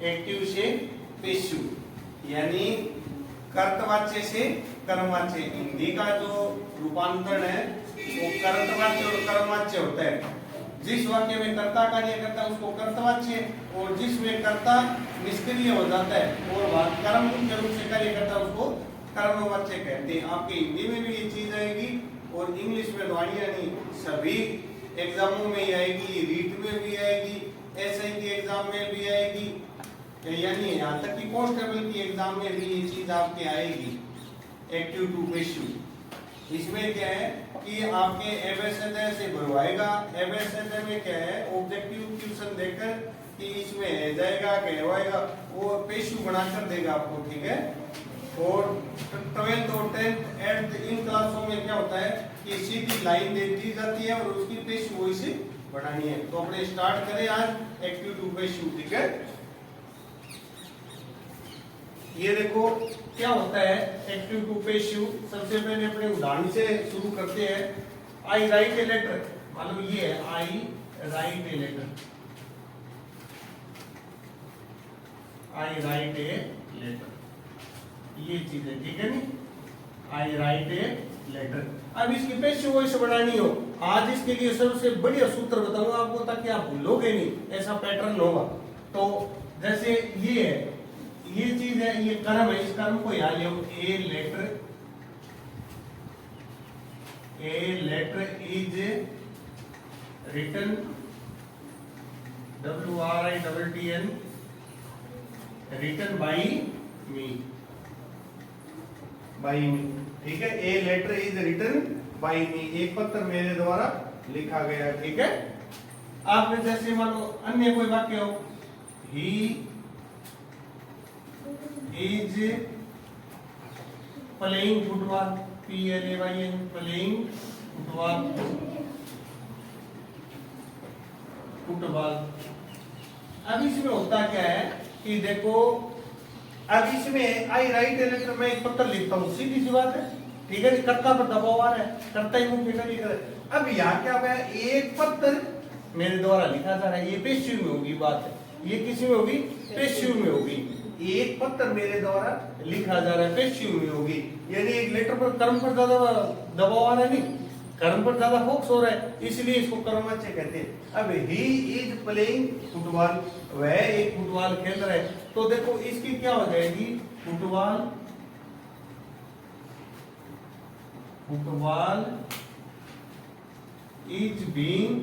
Active से पेशु, यानी कर्तवाच्य से कर्मवाच्य। हिंदी का जो रूपांतरण है वो कर्तवाच्य और कर्मवाच्य होता है। जिस वाक्य में कर्ता कार्य करता है उसको कर्तवाच्य, और जिसमें कर्ता निष्क्रिय हो जाता है और कर्म के रूप से कार्य करता है उसको कर्मवाच्य कहते हैं। आपके हिंदी में भी ये चीज आएगी और इंग्लिश में तो आनी नहीं, सभी एग्जामों में ही आएगी, रीट में भी आएगी, एसआई के एग्जाम में भी आएगी, यानी यहाँ तक कि कांस्टेबल की एग्जाम में भी ये चीज आपके आएगी। एक्टिव टू पेशु, इसमें क्या है कि आपके एबेसेडर से भरवाएगा। एबेसेडर में क्या है, ऑब्जेक्टिव क्वेश्चन देकर कि इसमें जाएगा कहवाएगा, वो पेशु बनाकर देगा आपको, ठीक है। और 12th और 10th 8th इन क्लासों में क्या होता है कि सीधी लाइन दे दी जाती है और उसकी पेशु वॉइस बढ़ानी है। तो अपने स्टार्ट करें आज एक्टिव टू पेशु, ठीक है। ये देखो क्या होता है एक्टिव टू पेशु। सबसे पहले अपने उदाहरण से शुरू करते हैं। आई राइट ए लेटर, मालूम ये है I write a letter, I write a letter, ये चीज है, ठीक है नी। आई राइट ए लेटर। अब इसकी पेशु वॉइस बनानी हो, आज इसके लिए सबसे बढ़िया सूत्र बताऊंगा आपको ताकि आप भूलोगे नहीं, ऐसा पैटर्न होगा। तो जैसे ये है, ये चीज है, ये कर्म है, इस कर्म को यहां ले आओ। A letter is written, WRITTN, written by me, ठीक है। A letter is written by me, एक पत्र मेरे द्वारा लिखा गया, ठीक है। आपने जैसे मानो अन्य कोई वाक्य हो, he is playing football, PLAYN, playing football. अब इसमें होता क्या है कि देखो, अब इसमें आई राइट ए लेटर, मैं एक पत्र लिखता हूँ, सीधी सी बात है, ठीक है। कर्ता पर दबाव आ रहा है, कर्ता ही मुख्य कार्य कर रहा है। अब यहाँ क्या हुआ, एक पत्र मेरे द्वारा लिखा जा रहा है, ये पेशु में होगी बात है, ये किसी में होगी, पेशु में होगी। एक पत्र मेरे द्वारा लिखा जा रहा है, पेशु में होगी, यानी एक लेटर पर कर्म पर ज्यादा दबाव आ रहा है, नहीं कर्म पर ज्यादा फोकस हो रहा है, इसलिए इसको कर्मवाच्य कहते हैं। अब ही इज प्लेइंग फुटबॉल, वह एक फुटबॉल खेल रहा है, तो देखो इसकी क्या हो जाएगी, football is being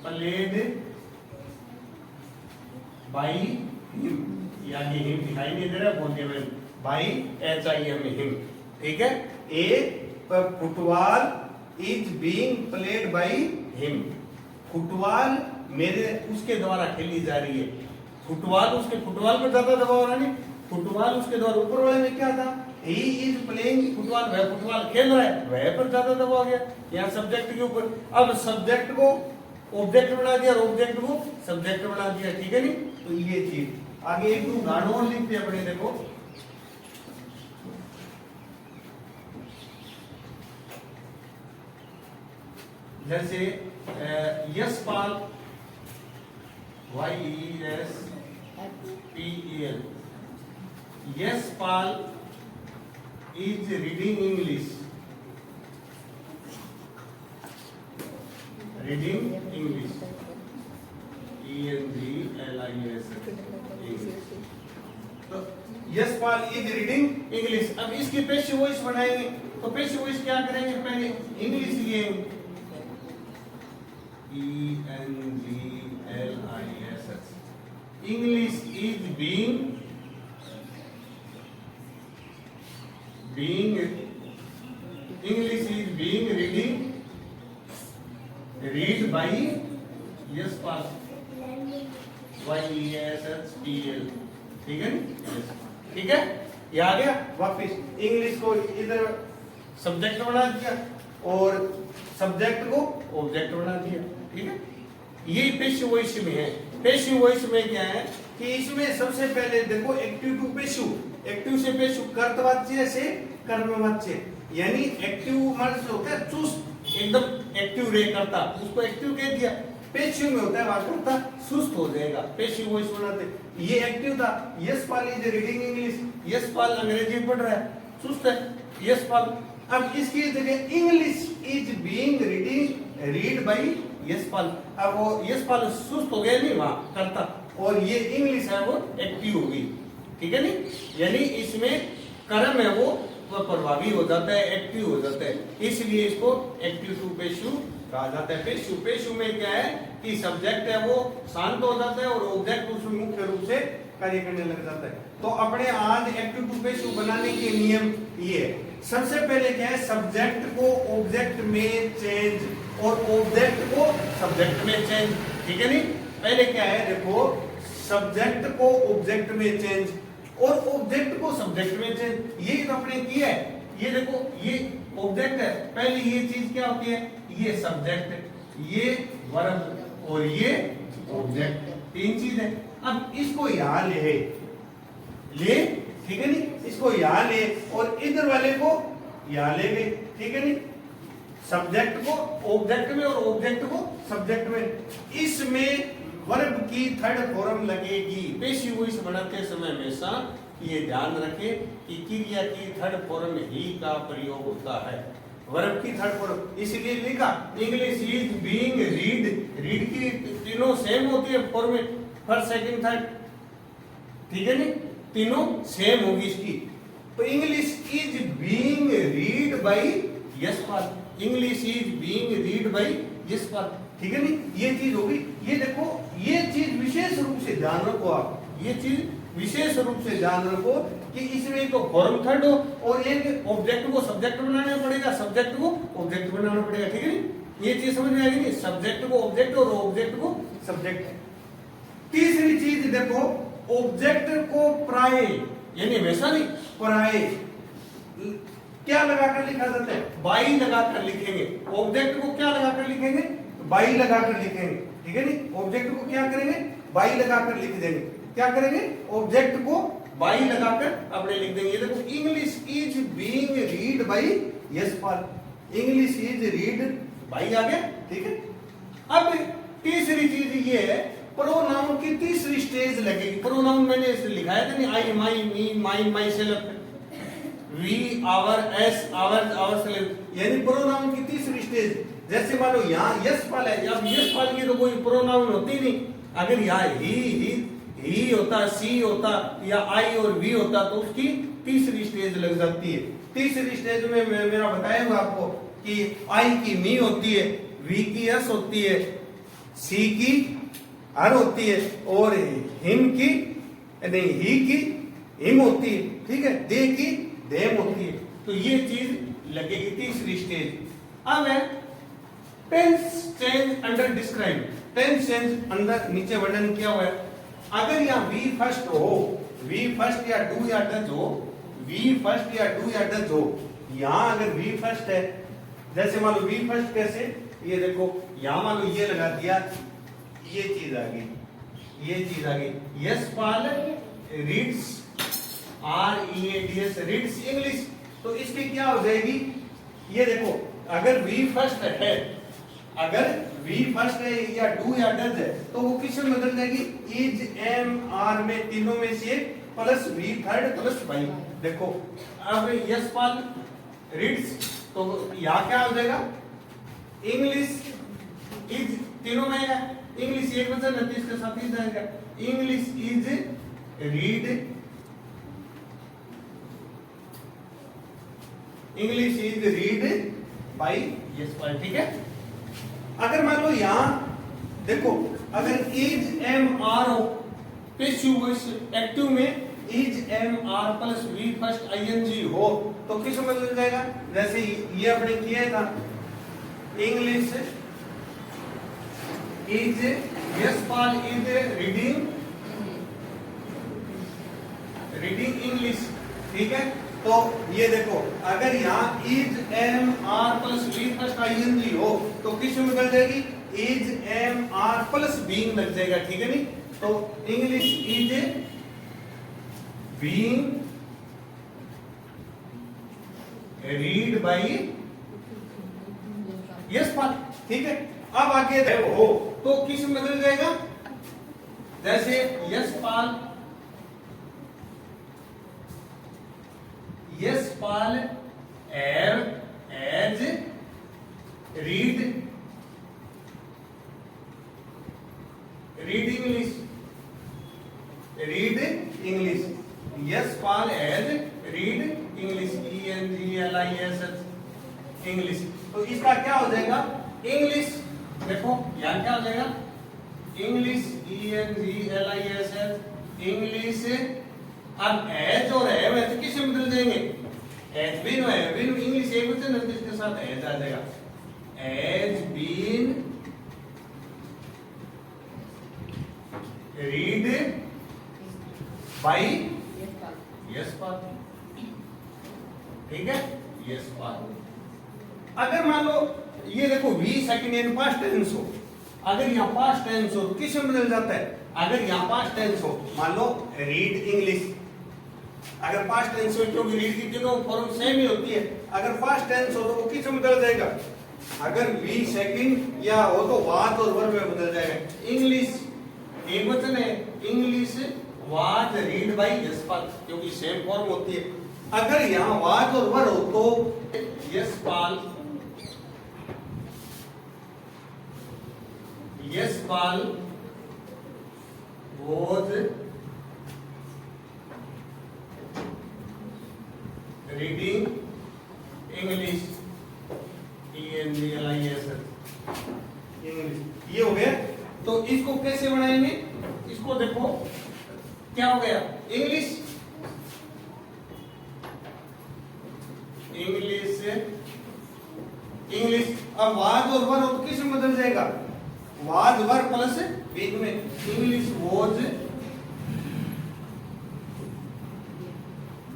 played by him, यानी हिम दिखाई नहीं दे रहा, बोलते हुए बाई HIM, हिम, ठीक है। A football is being played by him, football मेरे उसके द्वारा खेली जा रही है। फुटबॉल उसके फुटबॉल पर ज्यादा दबाव रहा नहीं, फुटबॉल उसके द्वारा, ऊपर वाले में क्या था, ही इज प्लेइंग फुटबॉल, वह फुटबॉल खेल रहा है, वह पर ज्यादा दबाव गया, यहाँ सब्जेक्ट के ऊपर। अब सब्जेक्ट को ऑब्जेक्ट बना दिया और ऑब्जेक्ट को सब्जेक्ट बना दिया, ठीक है नी। तो ये चीज आगे एक उदाहरण और लिखते हैं अपने, देखो जैसे Yashpal, YESPAL, Yashpal is reading English, reading English, ENGLIS, तो यशपाल इज रीडिंग इंग्लिश। अब इसकी पेशु वॉइस बनाएंगे, तो पेशु वॉइस क्या करेंगे, पहले इंग्लिश लिए ENGLIS, English is being English is being reading read by Yashpal, YESHPAL, ठीक है, ठीक है। ये आ गया, वापिस इंग्लिश को इधर सब्जेक्ट बना दिया और सब्जेक्ट को ऑब्जेक्ट बना दिया, ठीक है। ये पेशु वॉइस में है। पेशु वॉइस में क्या है कि इसमें सबसे पहले देखो एक्टिव टू पेशु, एक्टिव से पेशु, कर्तवाच्य से कर्मवाच्य, यानी एक्टिव मतलब होता है चूज एकदम एक्टिव रहे करता, उसको एक्टिव कह दिया। पेशिव में होता है वहां करता सुस्त हो जाएगा, पेशिव वॉइस बनाते। ये एक्टिव था, Yashpal is reading English, Yashpal अंग्रेजी पढ़ रहा है, सुस्त है यशपाल। अब इसकी जगह English is being read by Yashpal, अब वो यशपाल सुस्त हो गया नहीं वहां करता, और ये इंग्लिश है वो एक्टिव हो गई, ठीक है नहीं, यानी इसमें कर्म है वो प्रभावी हो जाता है, एक्टिव हो जाता है, इसलिए इसको एक्टिव टू पेशिव कहा जाता है। पेशिव में क्या है कि सब्जेक्ट है वो शांत हो जाता है और ऑब्जेक्ट उसमें मुख्य रूप से कार्य करने लग जाता है। तो अपने आज एक्टिव टू पेशिव बनाने के नियम ये है। सबसे पहले क्या है, सब्जेक्ट को ऑब्जेक्ट में चेंज और ऑब्जेक्ट को सब्जेक्ट में चेंज, ठीक है नहीं। पहले क्या है देखो, सब्जेक्ट को ऑब्जेक्ट में चेंज और ऑब्जेक्ट को सब्जेक्ट में चेंज, ये तो अपने किया है। ये देखो ये ऑब्जेक्ट है, पहले ये चीज क्या होती है, ये सब्जेक्ट, ये वर्ब और ये ऑब्जेक्ट, तीन चीज है। अब इसको यहां ले, ठीक है नहीं, इसको यहां ले और इधर वाले को यहां ले गए, ठीक है नहीं, सब्जेक्ट को ऑब्जेक्ट में और ऑब्जेक्ट को सब्जेक्ट में। इसमें वर्ब की थर्ड फॉर्म लगेगी। पेशिव वॉइस बनाते समय हमेशा ये ध्यान रखें कि क्रिया की थर्ड फॉर्म ही का प्रयोग होता है, वर्ब की थर्ड फॉर्म। इसलिए लिखा इंग्लिश इज बीइंग रीड की तीनों सेम होती है फॉर्म में, फर्स्ट सेकंड थर्ड, ठीक है नहीं, तीनों सेम होगी इसकी। तो English is being read by Yashpal, English is being read by Yashpal, ठीक है नहीं, ये चीज होगी। ये देखो ये चीज विशेष रूप से ध्यान रखो आप, ये चीज विशेष रूप से ध्यान रखो कि इसमें तो फॉर्म थर्ड हो और एक ऑब्जेक्ट को सब्जेक्ट बनाना पड़ेगा, सब्जेक्ट को ऑब्जेक्ट बनाना पड़ेगा, ठीक है नहीं, ये चीज समझ में आएगी नहीं, सब्जेक्ट को ऑब्जेक्ट और ऑब्जेक्ट को सब्जेक्ट। तीसरी चीज देखो, ऑब्जेक्ट को प्राय यानी हमेशा नहीं, प्राय क्या लगाकर लिखा जाता है, बाई लगाकर लिखेंगे। ऑब्जेक्ट को क्या लगाकर लिखेंगे, बाई लगाकर लिखेंगे, ठीक है नहीं, ऑब्जेक्ट को क्या करेंगे, बाई लगाकर लिख देंगे। क्या करेंगे, ऑब्जेक्ट को बाई लगाकर अपने लिख देंगे। ये देखो English is being read by Yashpal, English is read by आ गया, ठीक है। अब तीसरी चीज ये है, प्रोनाउन की तीसरी स्टेज लगेगी। प्रोनाउन मैंने इसे लिखाया था नहीं, I my me my myself, we our us our ourselves, यानी प्रोनाउन की तीसरी स्टेज। जैसे मान लो यहाँ यशपाल है, अब यशपाल की तो कोई प्रोनाउन होती नहीं, अगर यहाँ ही होता, सी होता या आई और वी होता तो उसकी तीसरी स्टेज लग जाती है। तीसरी स्टेज में मेरा बताया हुआ आपको कि आई की मी होती है, वी की एस होती है, सी की हर होती है और हिम की नहीं, ही की हिम होती है, ठीक है, दे की देम होती है। तो ये चीज लगेगी तीसरी स्टेज। अब है tense change under describe, tense change अंदर नीचे वर्णन किया हुआ है। अगर यहाँ वी फर्स्ट हो, वी फर्स्ट या डू या डज हो, वी फर्स्ट या डू या डज हो, यहाँ अगर वी फर्स्ट है, जैसे मान लो वी फर्स्ट कैसे, ये देखो यहाँ मान लो ये लगा दिया, ये चीज आ गई, ये चीज आ गई, Yashpal reads READS reads English, तो इसकी क्या हो जाएगी, ये देखो अगर वी फर्स्ट है, अगर वी फर्स्ट है या डू या डज है तो वो किस में बदल जाएगी, इज एम आर में, तीनों में से plus V third plus by. देखो अब यशपाल रीड्स, तो यहाँ क्या हो जाएगा, इंग्लिश इज तीनों में है, इंग्लिश एक वचन है तो इसके साथ ही जाएगा, English is read, English is read by Yashpal, ठीक है। अगर मान लो यहां देखो, अगर इज एम आर हो, पेशिव वॉइस एक्टिव में is am are plus V first ING हो तो किस में बदल जाएगा, जैसे ये अपने किया था, English is Yashpal is reading English, ठीक है। तो ये देखो अगर यहाँ is am are plus V first ING हो तो किस में बदल जाएगी, is am are plus being लग जाएगा, ठीक है नहीं। तो English is being read by Yashpal, ठीक है। अब आगे हो तो किस में बदल जाएगा, जैसे Yashpal has read English, Yashpal has read English, ENGLISH English. तो इसका क्या हो जाएगा, इंग्लिश, देखो यहां क्या हो जाएगा, इंग्लिश ENGLISH इंग्लिश। अब एज और हैव तो किससे बदल जाएंगे, एज बीन और हैव बीन, इंग्लिश एक वचन है जिसके साथ एज आ जाएगा, has been read by Yashpal, ठीक है, यस पाल। अगर मान लो ये देखो V second in past tense हो, अगर यहाँ पास्ट टेंस हो तो किस में बदल जाता है, अगर यहाँ पास्ट टेंस हो, मान लो रीड इंग्लिश, अगर पास्ट टेंस हो क्योंकि रीड की दोनों फॉर्म सेम ही होती है, अगर पास्ट टेंस हो तो वो किस में बदल जाएगा, अगर वी सेकंड या हो तो वाज और वर्ब में बदल जाएगा। इंग्लिश एक वचन है, English was read by Yashpal, क्योंकि सेम फॉर्म होती है। अगर यहाँ वाज और वर हो तो yes Pal was reading English, ENGLISH English, ये हो गया। तो इसको कैसे बनाएंगे, इसको देखो क्या हो गया, इंग्लिश अब वाज और वर हो तो किस में बदल जाएगा, वाज वर प्लस बीन में, English was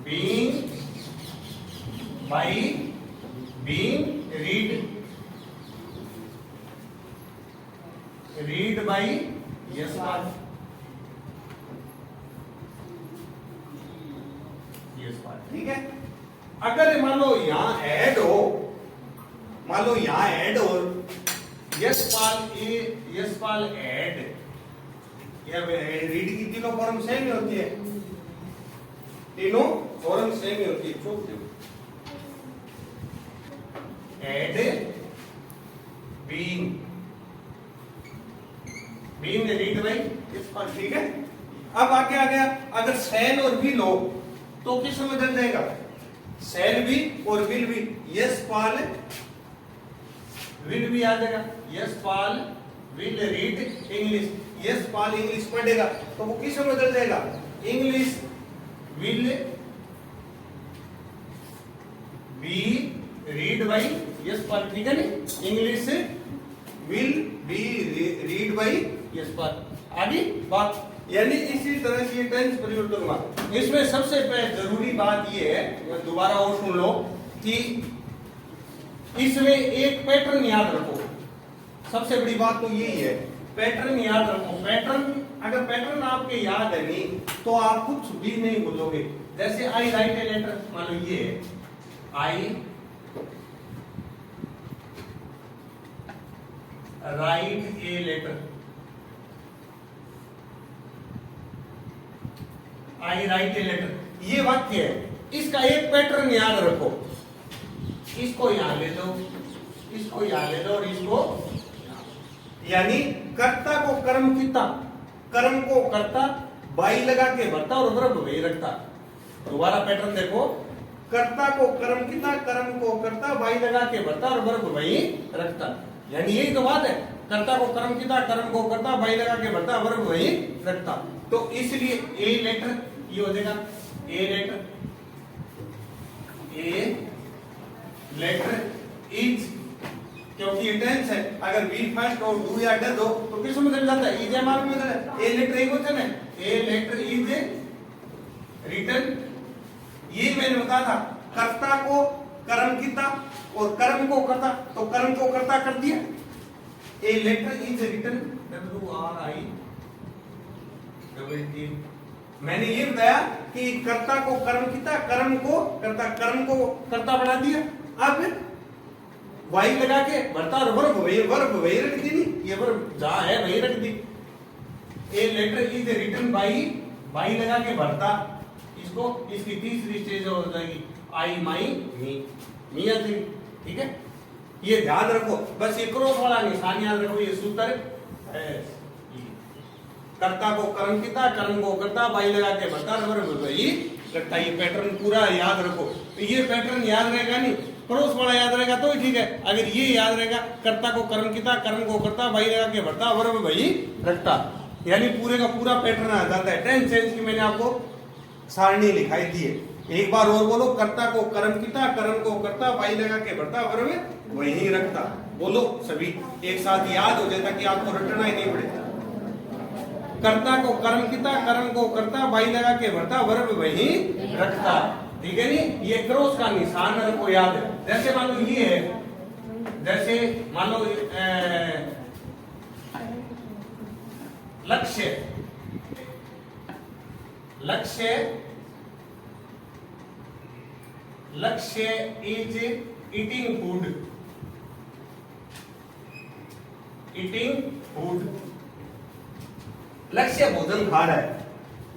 being by being read by Yashpal, ठीक है। अगर मान लो यहां ऐड हो, मान लो यहां ऐड और यस पाल ऐड, या रीड की तीनों फॉर्म सेम ही होती है, तीनों फॉर्म सेम ही होती है, चुप had being read by Yashpal, ठीक है। अब आगे आ गया, अगर सैल और विल हो तो किस में बदल जाएगा, सैल भी और विल भी, यस पाल विल भी आ जाएगा, Yashpal will read English, Yashpal English पढ़ेगा तो वो किस में बदल जाएगा, English will be read by Yashpal, ठीक है नहीं, English will be read by Yashpal. आगे बात, यानी इसी तरह से ये टेंस परिवर्तन हुआ। इसमें सबसे जरूरी बात ये है, दोबारा और सुन लो, कि इसमें एक पैटर्न याद रखो, सबसे बड़ी बात तो यही है, पैटर्न याद रखो। पैटर्न, अगर पैटर्न आपके याद है नहीं तो आप कुछ भी नहीं भूलोगे। जैसे आई राइट ए लेटर, मान लो ये है, I write a letter, I write a letter, ये वाक्य है, इसका एक पैटर्न याद रखो, इसको यहां ले दो, इसको यहां ले दो और इसको, यानी कर्ता को कर्म किता, कर्म को कर्ता बाई लगा के भरता और वर्ब वही रखता। दोबारा पैटर्न देखो, कर्ता को कर्म किता, कर्म को कर्ता बाई लगा के भरता और वर्ब वही रखता, यानी यही तो बात है, कर्ता को कर्म किता, कर्म को कर्ता बाई लगा के भरता वर्ब वही रखता। तो इसलिए ए लेटर ये हो जाएगा, ए लेटर इज, क्योंकि ये टेंस है, अगर बी फर्स्ट और डू या डज हो तो किस में बदल जाता है, इज एम आर में बदल जाता है। ए लेटर एक वचन है, ए लेटर इज रिटन, ये मैंने बताया था, कर्ता को कर्म किता और कर्म को कर्ता, तो कर्म को कर्ता कर दिया, a letter is written, WRI, मैंने ये बताया कि कर्ता को कर्म किता, कर्म को कर्ता, कर्म को कर्ता बना दिया। अब वाई लगा के भरता और वर्ब वही रख दी नहीं, ये वर्ब जहां है वही रख दी। A letter is written by, by लगा के भरता इसको, इसकी तीसरी स्टेज हो जाएगी आई माई मी, मी या थी, ठीक है। ये ध्यान रखो, बस ये क्रॉस वाला निशान याद रखो, ये सूत्र है। कर्ता को कर्म किता, कर्म को करता, बाई लगा के भरता वर्ब वही रखता। ये पैटर्न पूरा याद रखो। तो ये पैटर्न याद रहेगा नहीं, क्रॉस वाला याद रहेगा तो ठीक है। अगर ये याद रहेगा कर्ता को कर्म किता, कर्म को करता, बाई लगा के भरता वर्ब वही रखता, यानी पूरे का पूरा पैटर्न आ जाता है। 10 सेंस की मैंने आपको सारणी लिखाई दी है। एक बार और बोलो, कर्ता को कर्म किता, कर्म को करता, बाई लगा के भरता वर्ब वही रखता। बोलो सभी एक साथ, याद हो जाता कि आपको रटना ही नहीं पड़ेगा। कर्ता को कर्म किता, कर्म को करता, बाई लगा के भरता वर्ब वही रखता, ठीक है नी। ये क्रॉस का निशान मेरे को याद है। जैसे मान लो ये है, जैसे मान लो लक्ष्य, लक्ष्य, लक्ष्य is eating food, eating food. लक्ष्य भोजन खा रहा है,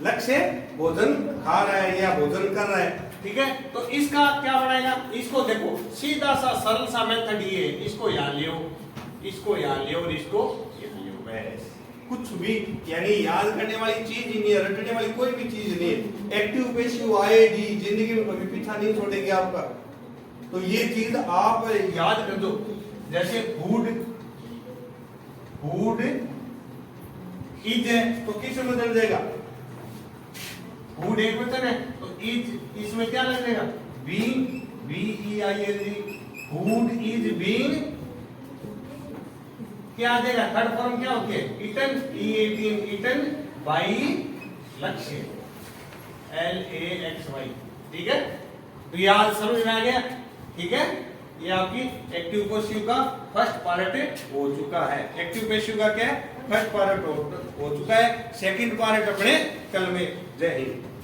लक्ष्य भोजन खा रहा है या भोजन कर रहा है, ठीक है। तो इसका क्या बनाएगा, इसको देखो सीधा सा सरल सा मेथड ये है, इसको यहां लियो, इसको यहां लियो और इसको यहां लियो, बस कुछ भी, यानी याद करने वाली चीज ही नहीं है, रटने वाली कोई भी चीज नहीं है। एक्टिव पैसिव आईडी जिंदगी में कभी पीछा नहीं छोड़ेगी आपका। तो ये चीज आप याद कर दो। जैसे फूड, फूड इज है तो किस में बदल जाएगा, फूड एक वचन है तो इज, इसमें क्या लग जाएगा being, B E I N G, food is being, क्या आ जाएगा थर्ड फॉर्म क्या होती है eaten, E A T N, eaten by Lakshya, L A X Y, ठीक है। तो ये आज समझ में आ गया, ठीक है। ये आपकी एक्टिव पैसिव का फर्स्ट पार्ट हो चुका है। एक्टिव पैसिव का क्या है, फर्स्ट पार्ट हो चुका है। सेकंड पार्ट अपने कल में। जय हिंद।